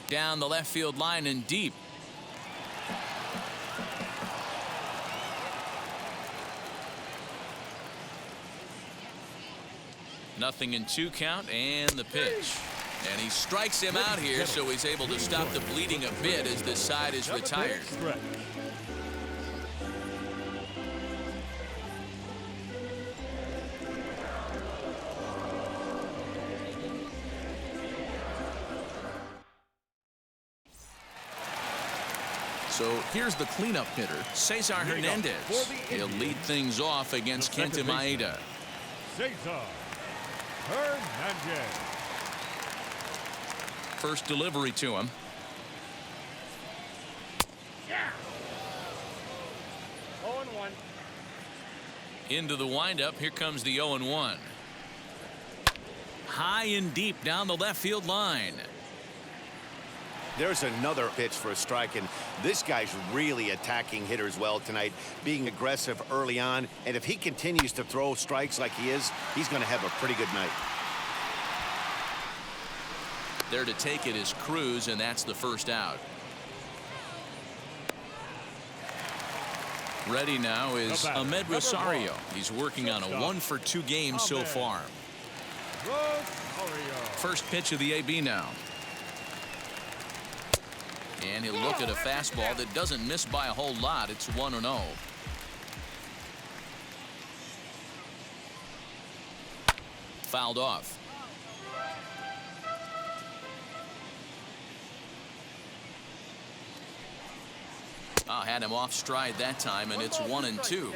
A: Down the left field line and deep. Nothing in 2 count, and the pitch. And he strikes him out here, so he's able to stop the bleeding a bit as this side is retired. So here's the cleanup hitter, Cesar Hernandez. He'll lead things off against Kenta Maeda.
B: Cesar Hernandez.
A: First delivery to him.
C: Yeah. 0-1.
A: Into the windup. Here comes the 0-1. High and deep down the left field line.
E: There's another pitch for a strike, and this guy's really attacking hitters well tonight, being aggressive early on. And if he continues to throw strikes like he is, he's going to have a pretty good night.
A: There to take it is Cruz, and that's the first out. Ready now is Ahmed Rosario. He's working on a 1-for-2 game so far. First pitch of the AB now. And he'll look at a fastball that doesn't miss by a whole lot. It's 1-0. Fouled off. Had him off stride that time, and it's 1-2.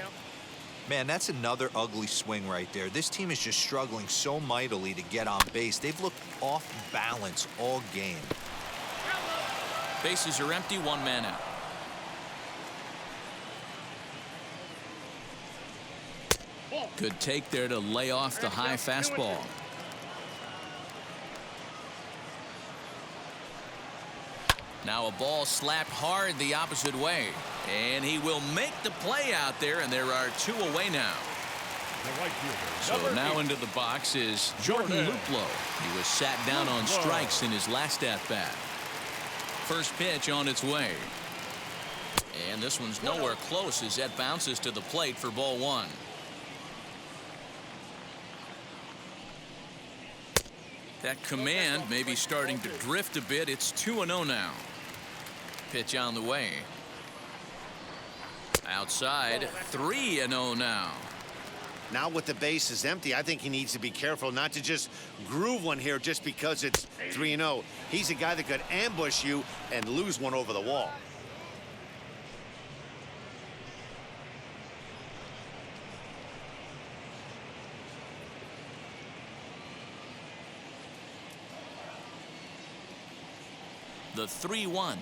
D: Man, that's another ugly swing right there. This team is just struggling so mightily to get on base. They've looked off balance all game.
A: Bases are empty, one man out. Good take there to lay off the high fastball. Now a ball slapped hard the opposite way. And he will make the play out there, and there are two away now. So now into the box is Jordan Luplow. He was sat down on strikes in his last at-bat. First pitch on its way. And this one's nowhere close as that bounces to the plate for ball one. That command may be starting to drift a bit. It's 2-0 now. Pitch on the way. Outside, 3-0 now.
E: Now with the bases empty, I think he needs to be careful not to just groove one here just because it's 3-0. He's a guy that could ambush you and lose one over the wall.
A: The 3-1.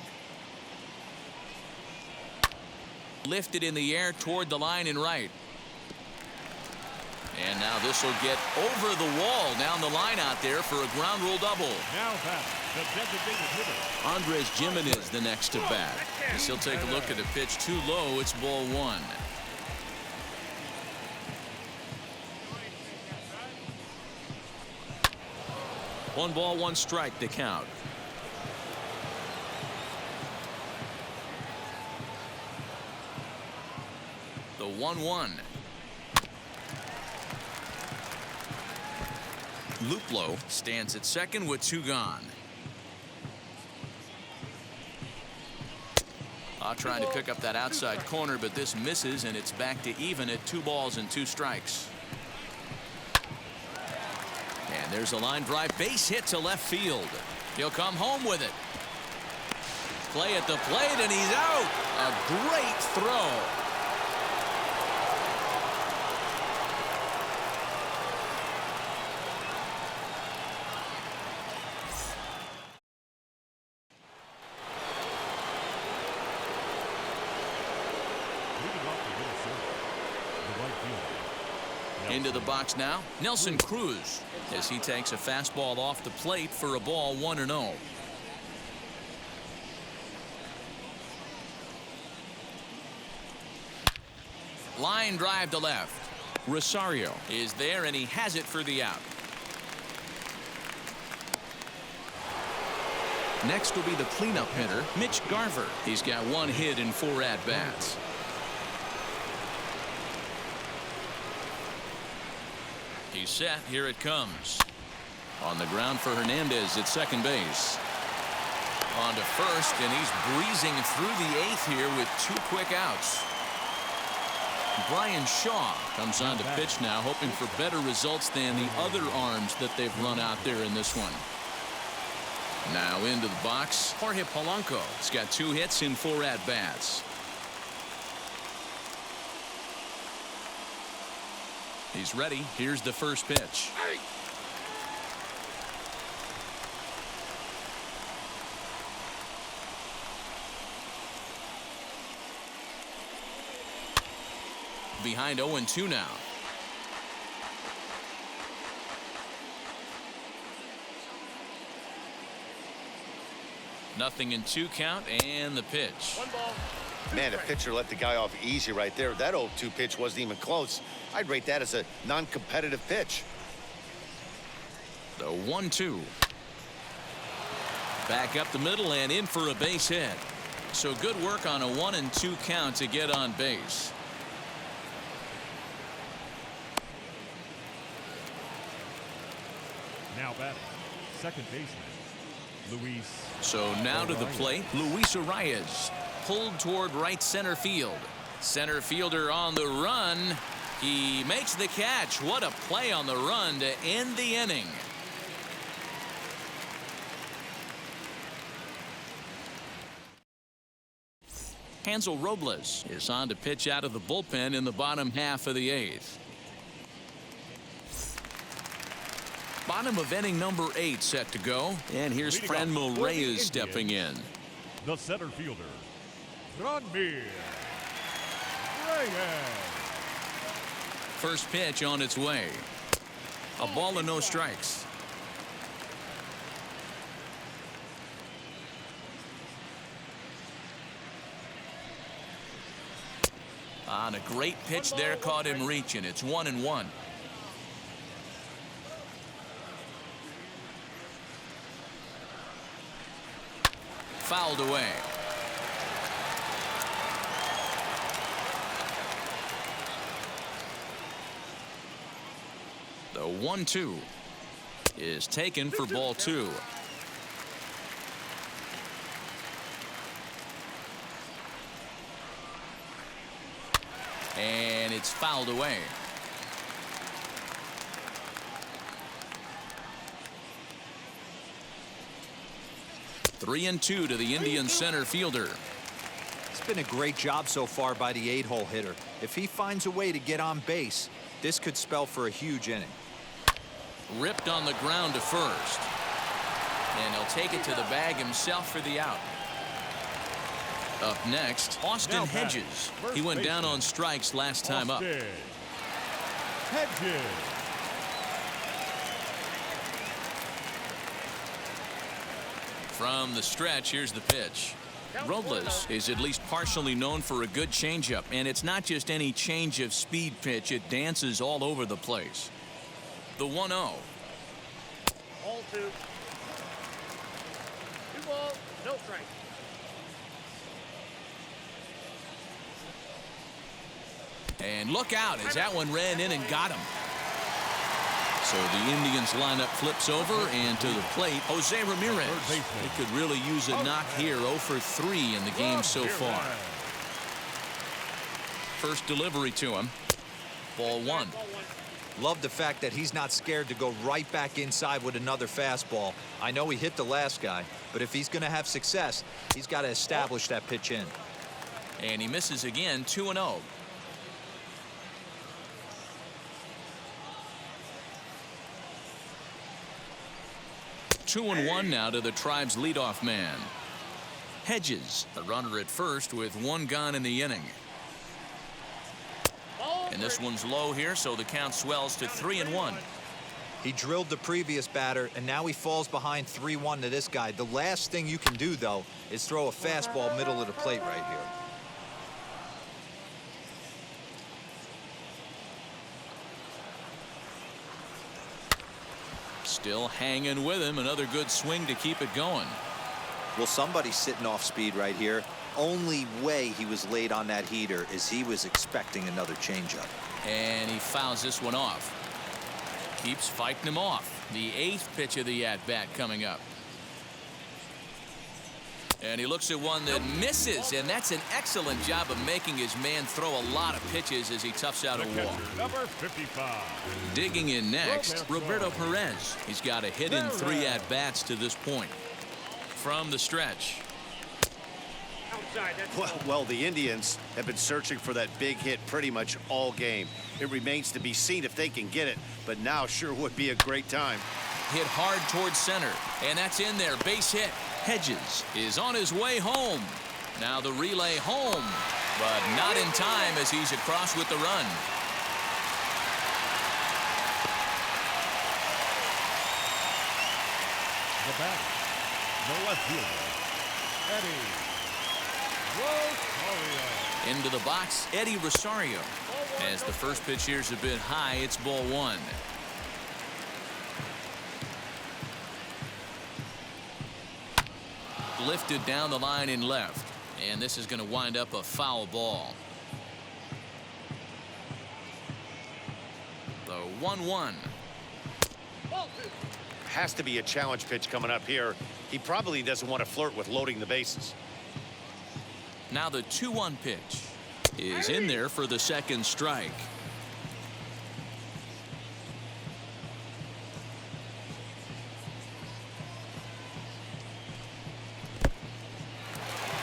A: Lifted in the air toward the line and right. And now this will get over the wall down the line out there for a ground rule double.
B: Now back, the designated hitter.
A: Andres Gimenez the next to bat. As he'll take a look at a pitch too low. It's ball one. One ball, one strike to count. The 1-1. Luplow stands at second with two gone. Trying to pick up that outside corner, but this misses, and it's back to even at 2 balls and 2 strikes. And there's a line drive base hit to left field. He'll come home with it. Play at the plate, and he's out. A great throw. Into the box now, Nelson Cruz, as he takes a fastball off the plate for a ball 1-0. Line drive to left. Rosario is there, and he has it for the out. Next will be the cleanup hitter, Mitch Garver. He's got 1 hit in 4 at-bats. He's set. Here it comes. On the ground for Hernandez at second base. On to first, and he's breezing through the 8th here with 2 quick outs. Brian Shaw comes on to pitch now, hoping for better results than the other arms that they've run out there in this one. Now into the box, Jorge Polanco. He's got 2 hits in 4 at-bats. He's ready. Here's the first pitch. Behind 0-2 now. Nothing in 2 count, and the pitch.
C: 1 ball.
E: Man, the pitcher let the guy off easy right there. That 0-2 pitch wasn't even close. I'd rate that as a non-competitive pitch.
A: The 1-2. Back up the middle and in for a base hit. So good work on a 1-2 count to get on base.
B: Now batting, second baseman, Luis.
A: So now to the plate, Luis Arias, pulled toward right center field. Center fielder on the run. He makes the catch. What a play on the run to end the inning. Hansel Robles is on to pitch out of the bullpen in the bottom half of the 8th. Bottom of inning number 8 set to go. And here's Franmil Reyes stepping in.
B: The center fielder, Franmil Reyes.
A: First pitch on its way. A ball and no strikes. On a great pitch there, caught him reaching. It's 1-1. Fouled away. The 1-2 is taken for ball 2. And it's fouled away. Three and 2 to the Indian center fielder.
D: It's been a great job so far by the 8-hole hitter. If he finds a way to get on base, this could spell for a huge inning.
A: Ripped on the ground to first. And he'll take it to the bag himself for the out. Up next, Austin Hedges. He went down on strikes last time up.
B: Hedges.
A: From the stretch, here's the pitch. Robles is at least partially known for a good changeup, and it's not just any change of speed pitch. It dances all over the place. The 1-0.
C: Ball 2. 2 balls, no strike.
A: And look out as that one ran in and got him. So the Indians lineup flips over, and to the plate, Jose Ramirez. He could really use a knock here. 0 for 3 in the game so far. First delivery to him. Ball 1.
D: Love the fact that he's not scared to go right back inside with another fastball. I know he hit the last guy, but if he's going to have success, he's got to establish that pitch in.
A: And he misses again. 2-0. 2-1 now to the Tribe's leadoff man. Hedges, the runner at first with 1 gone in the inning. And this one's low here, so the count swells to 3-1.
D: He drilled the previous batter, and now he falls behind 3-1 to this guy. The last thing you can do, though, is throw a fastball middle of the plate right here.
A: Still hanging with him. Another good swing to keep it going.
D: Well, somebody's sitting off speed right here. Only way he was late on that heater is he was expecting another changeup.
A: And he fouls this one off. Keeps fighting him off. The 8th pitch of the at-bat coming up. And he looks at one that misses, and that's an excellent job of making his man throw a lot of pitches as he toughs out a walk.
B: Number 55.
A: Digging in next, Roberto Perez. He's got a hit in 3 at-bats to this point. From the stretch.
C: Outside, that's
E: Well, the Indians have been searching for that big hit pretty much all game. It remains to be seen if they can get it, but now sure would be a great time.
A: Hit hard towards center, and that's in there. Base hit. Hedges is on his way home. Now the relay home, but not in time as he's across with the run.
B: The batter, the left fielder, Eddie Rosario.
A: Into the box, Eddie Rosario. As the first pitch here's a bit high, it's ball 1. Lifted down the line in left, and this is going to wind up a foul ball. The 1-1.
C: ball 2.
E: Has to be a challenge pitch coming up here. He probably doesn't want to flirt with loading the bases.
A: Now the 2-1 pitch is in there for the second strike.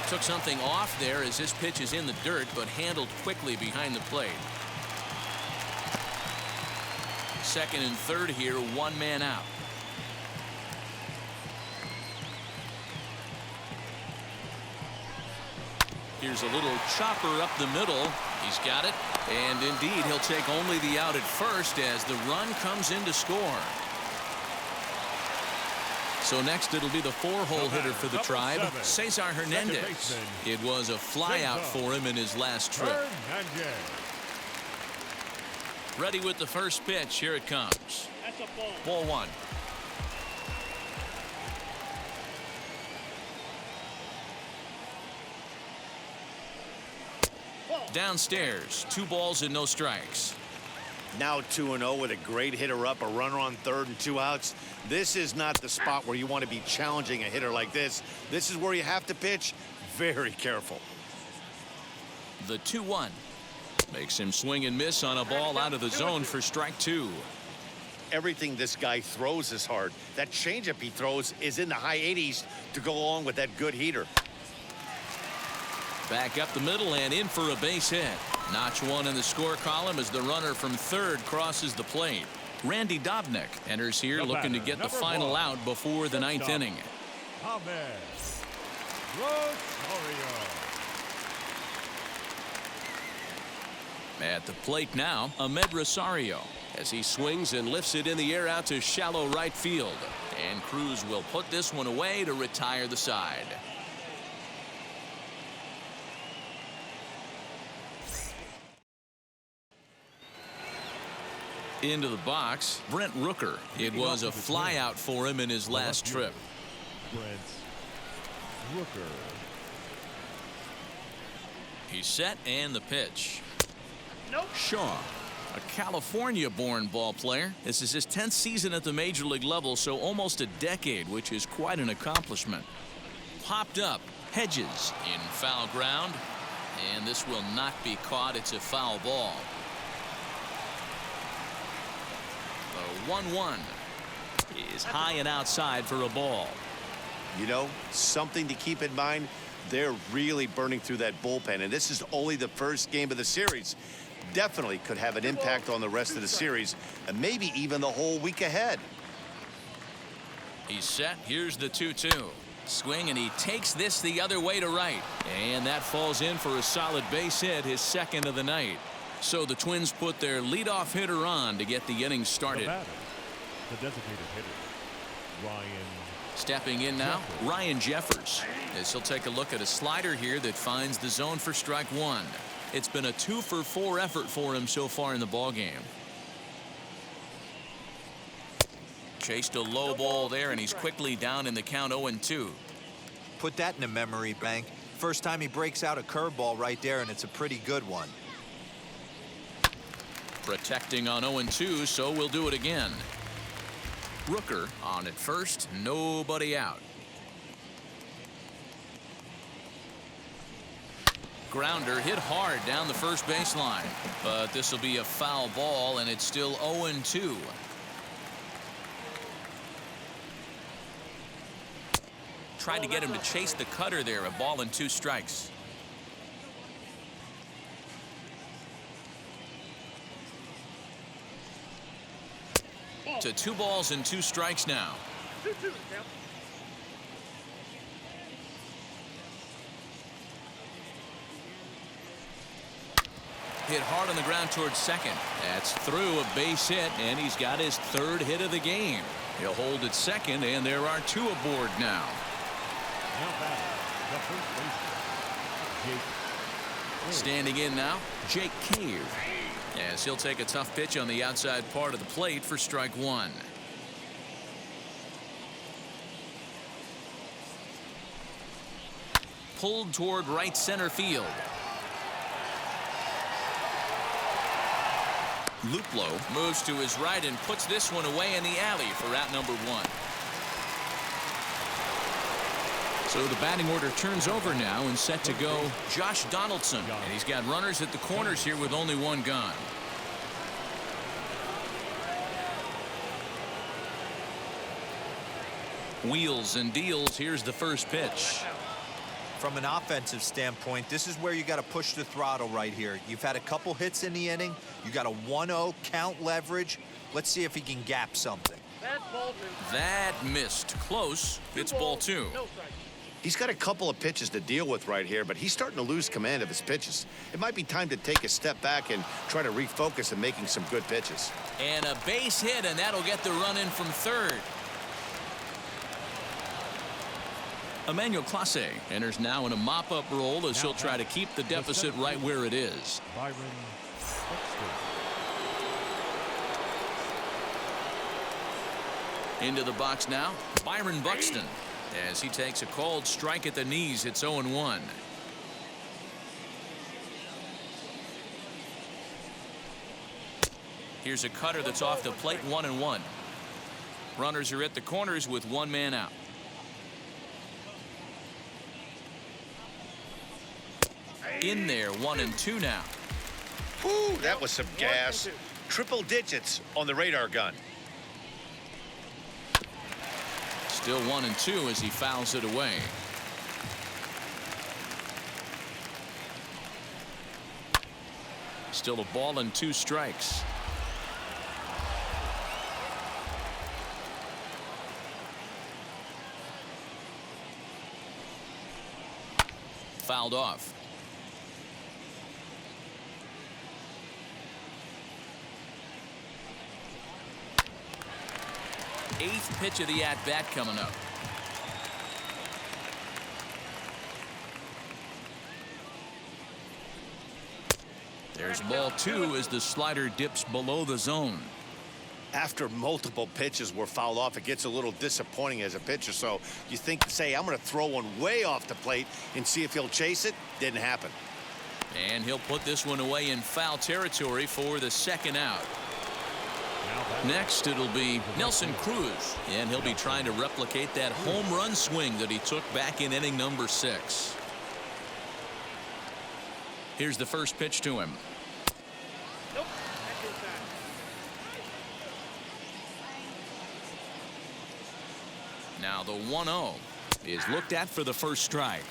A: Took something off there as this pitch is in the dirt, but handled quickly behind the plate. Second and third here, one man out. Here's a little chopper up the middle. He's got it. And indeed, he'll take only the out at first as the run comes in to score. So next it'll be the 4-hole hitter for the Tribe, Cesar Hernandez. It was a flyout for him in his last trip. Ready with the first pitch. Here it comes.
C: That's a ball.
A: Ball one. Downstairs, 2 balls and no strikes.
E: Now 2-0 with a great hitter up, a runner on third and 2 outs. This is not the spot where you want to be challenging a hitter like this. This is where you have to pitch very careful.
A: The 2-1 makes him swing and miss on a ball out of the zone for strike 2.
E: Everything this guy throws is hard. That changeup he throws is in the high 80s to go along with that good heater.
A: Back up the middle and in for a base hit. Notch 1 in the score column as the runner from third crosses the plate. Randy Dobnak enters here looking to get the final out before the 9th inning. At the plate now, Ahmed Rosario as he swings and lifts it in the air out to shallow right field. And Cruz will put this one away to retire the side. Into the box, Brent Rooker. It was a flyout for him in his last trip.
B: Brent Rooker.
A: He's set and the pitch.
C: Nope.
A: Shaw, a California-born ball player. This is his 10th season at the major league level, so almost a decade, which is quite an accomplishment. Popped up, Hedges in foul ground, and this will not be caught. It's a foul ball. The 1-1 is high and outside for a ball.
E: You know, something to keep in mind, they're really burning through that bullpen, and this is only the first game of the series. Definitely could have an impact on the rest of the series and maybe even the whole week ahead.
A: He's set. Here's the 2-2. Swing, and he takes this the other way to right. And that falls in for a solid base hit, his second of the night. So the Twins put their leadoff hitter on to get the inning started.
B: The designated hitter, Ryan.
A: Stepping in now, Ryan Jeffers, as he'll take a look at a slider here that finds the zone for strike 1. It's been a 2-for-4 effort for him so far in the ballgame. Chased a low ball there, and he's quickly down in the count 0-2.
D: Put that in a memory bank. First time he breaks out a curveball right there, and it's a pretty good one.
A: Protecting on 0-2, so we'll do it again. Rooker on at first, nobody out. Grounder hit hard down the first baseline, but this will be a foul ball, and it's still 0-2. Tried to get him to chase the cutter there, a ball and 2 strikes. To 2 balls and 2 strikes now.
C: 2-2 count.
A: Hit hard on the ground towards second. That's through, a base hit, and he's got his 3rd hit of the game. He'll hold at second, and there are 2 aboard now.
B: Now batting, the first baseman, Jake.
A: Standing in now, Jake Cave. As he'll take a tough pitch on the outside part of the plate for strike 1. Pulled toward right center field. Luplow moves to his right and puts this one away in the alley for out number 1. So the batting order turns over now and set to go Josh Donaldson. And he's got runners at the corners here with only 1 gone. Wheels and deals. Here's the first pitch.
D: From an offensive standpoint, this is where you got to push the throttle right here. You've had a couple hits in the inning. You got a 1-0 count leverage. Let's see if he can gap something.
C: That's ball 2.
A: That missed close. It's ball 2.
C: No strike.
E: He's got a couple of pitches to deal with right here, but he's starting to lose command of his pitches. It might be time to take a step back and try to refocus on making some good pitches.
A: And a base hit, and that'll get the run in from third. Emmanuel Clase enters now in a mop-up role as he'll try to keep the deficit right where it is.
B: Byron Buxton.
A: Into the box now, Byron Buxton. As he takes a called strike at the knees, it's 0-1. Here's a cutter that's off the plate, 1-1. Runners are at the corners with 1 man out. In there, 1-2 now.
E: Whew, that was some gas. Triple digits on the radar gun.
A: Still 1-2 as he fouls it away. Still a ball and 2 strikes. Fouled off. Eighth pitch of the at-bat coming up. There's ball 2 as the slider dips below the zone.
E: After multiple pitches were fouled off, it gets a little disappointing as a pitcher. So you think to say, I'm going to throw one way off the plate and see if he'll chase it. Didn't happen.
A: And he'll put this one away in foul territory for the second out. Next, it'll be Nelson Cruz, and he'll be trying to replicate that home run swing that he took back in inning number 6. Here's the first pitch to him.
C: Nope. That's inside.
A: Now the 1-0 is looked at for the first strike.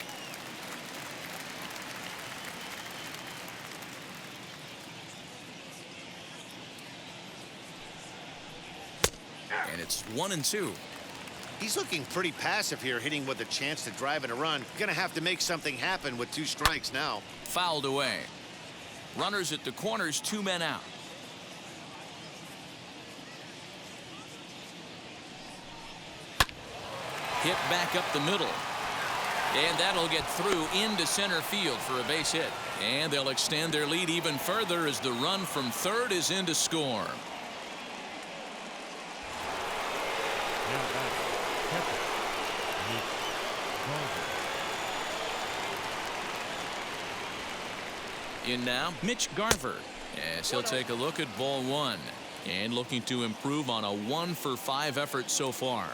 A: And it's 1-2.
E: He's looking pretty passive here, hitting with a chance to drive in a run. Going to have to make something happen with 2 strikes now.
A: Fouled away. Runners at the corners, 2 men out. Hit back up the middle. And that'll get through into center field for a base hit. And they'll extend their lead even further as the run from third is in to score.
B: Now back, catcher, Nick Garver.
A: In now, Mitch Garver. As he'll take a look at ball 1. And looking to improve on a 1-for-5 effort so far.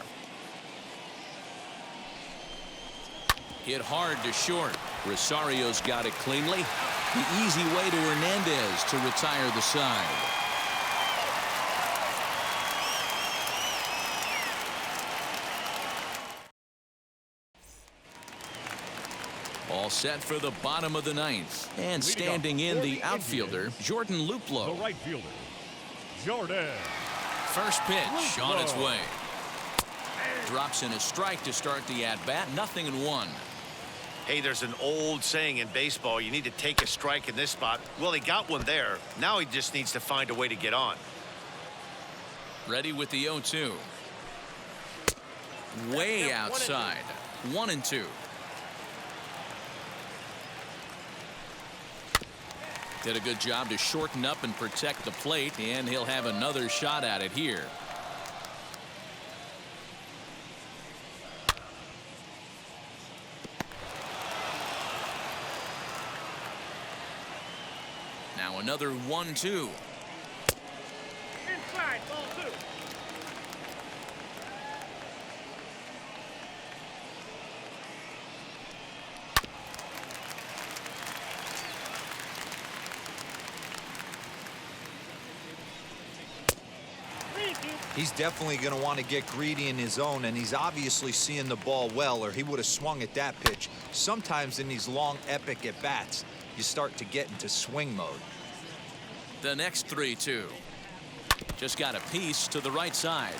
A: Hit hard to short. Rosario's got it cleanly. The easy way to Hernandez to retire the side. All set for the bottom of the 9th. And standing in the outfielder, Jordan
B: The
A: Luplow.
B: right fielder, Jordan.
A: First pitch on its way. Drops in a strike to start the at-bat. 0-1.
E: Hey, there's an old saying in baseball, you need to take a strike in this spot. Well, he got one there. Now he just needs to find a way to get on.
A: Ready with the 0-2. Way outside. 1-2. Did a good job to shorten up and protect the plate, and he'll have another shot at it here. Now another 1-2.
D: He's definitely going to want to get greedy in his own, and he's obviously seeing the ball well, or he would have swung at that pitch. Sometimes in these long, epic at-bats, you start to get into swing mode.
A: The next 3-2. Just got a piece to the right side.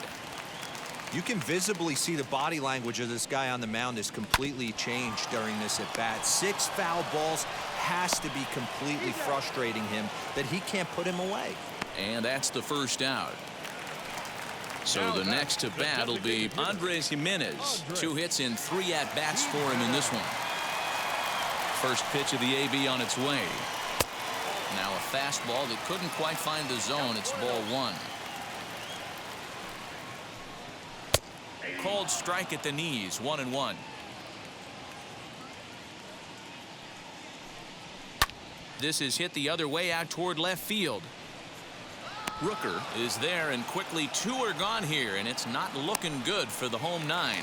D: You can visibly see the body language of this guy on the mound is completely changed during this at-bat. 6 foul balls has to be completely frustrating him that he can't put him away.
A: And that's the first out. So the next to bat will be Andres Jimenez. 2 hits in 3 at-bats for him in this one. First pitch of the AB on its way. Now a fastball that couldn't quite find the zone. It's ball 1. Called strike at the knees, 1-1. This is hit the other way out toward left field. Rooker is there, and quickly 2 are gone here, and it's not looking good for the home 9.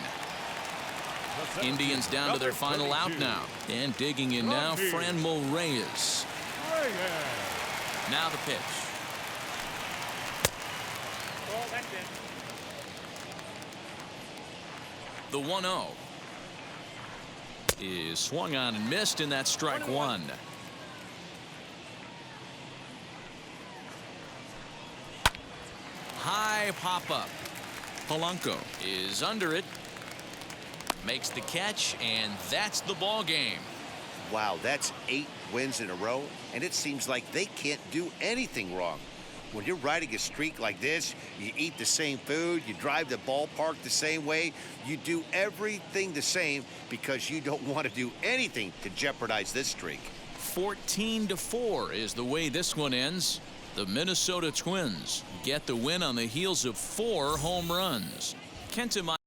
A: Indians down to their final out now, and digging in now, Franmil Reyes. Now the pitch.
C: Ball, that's it.
A: The 1-0 is swung on and missed, and that's strike 1. High pop-up. Polanco is under it. Makes the catch, and that's the ball game.
E: Wow, that's 8 wins in a row, and it seems like they can't do anything wrong. When you're riding a streak like this, you eat the same food, you drive the ballpark the same way, you do everything the same because you don't want to do anything to jeopardize this streak.
A: 14-4 is the way this one ends. The Minnesota Twins get the win on the heels of 4 home runs. Kenta